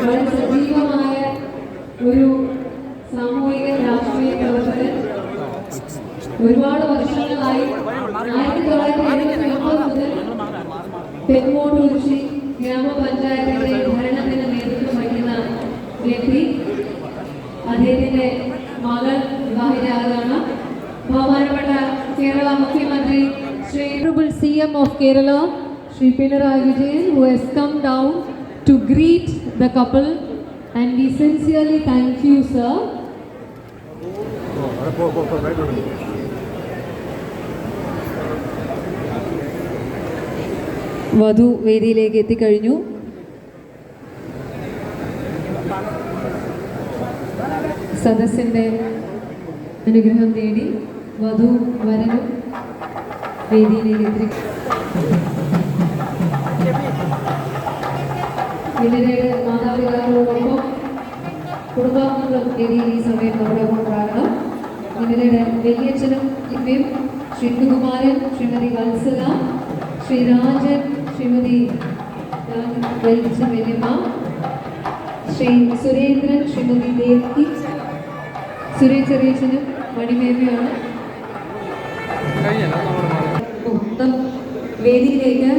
വളരെ സജീവമായ ഒരു സാമൂഹിക രാഷ്ട്രീയ പ്രവർത്തകൻ. ഒരുപാട് വർഷങ്ങളായി 1979 മുതൽ പെരുങ്ങോട്ടുകുറിശി ഗ്രാമപഞ്ചായത്തിന്റെ ഭരണത്തിന് നേതൃത്വം വഹിക്കുന്ന വ്യക്തി. അദ്ദേഹത്തിന്റെ മകൾ വിവാഹിതയാകുകയാണ്. ബഹുമാനപ്പെട്ട കേരള മുഖ്യമന്ത്രി Shri Honorable CM of Kerala, Shri Pinarayi Vijayan, who has come down to greet the couple, and we sincerely thank you, sir. വധു വേദിയിലേക്ക് എത്തിക്കഴിഞ്ഞു. സദസ്സിന്റെ അനുഗ്രഹം നേടി വധു വരനും വേദിയിലേക്ക് എത്തി. ഇവരുടെ മാതാപിതാക്കളോടൊപ്പം കുടുംബാംഗങ്ങളും വേദിയിൽ ഈ സമയം നമ്മോടൊപ്പം ഉണ്ടാകണം. ഇവരുടെ വലിയച്ഛനും ഇവയും ശ്രീ കുമാരൻ, ശ്രീമതി വത്സല, ശ്രീ രാജൻ, ശ്രീമതി വല്യമ്മ, ശ്രീ സുരേന്ദ്രൻ, ശ്രീമതി ദേവി, സുരേഷ് ചെറിയച്ഛനും മണിമേമയാണ്. വേദിയിലേക്ക്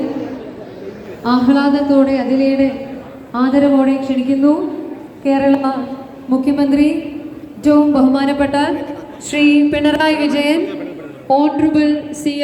ആഹ്ലാദത്തോടെ അതിലേറെ ആദരവോടെ ക്ഷണിക്കുന്നു കേരള മുഖ്യമന്ത്രി ഏറ്റവും ബഹുമാനപ്പെട്ട ശ്രീ പിണറായി വിജയൻ, ഓണറബിൾ CM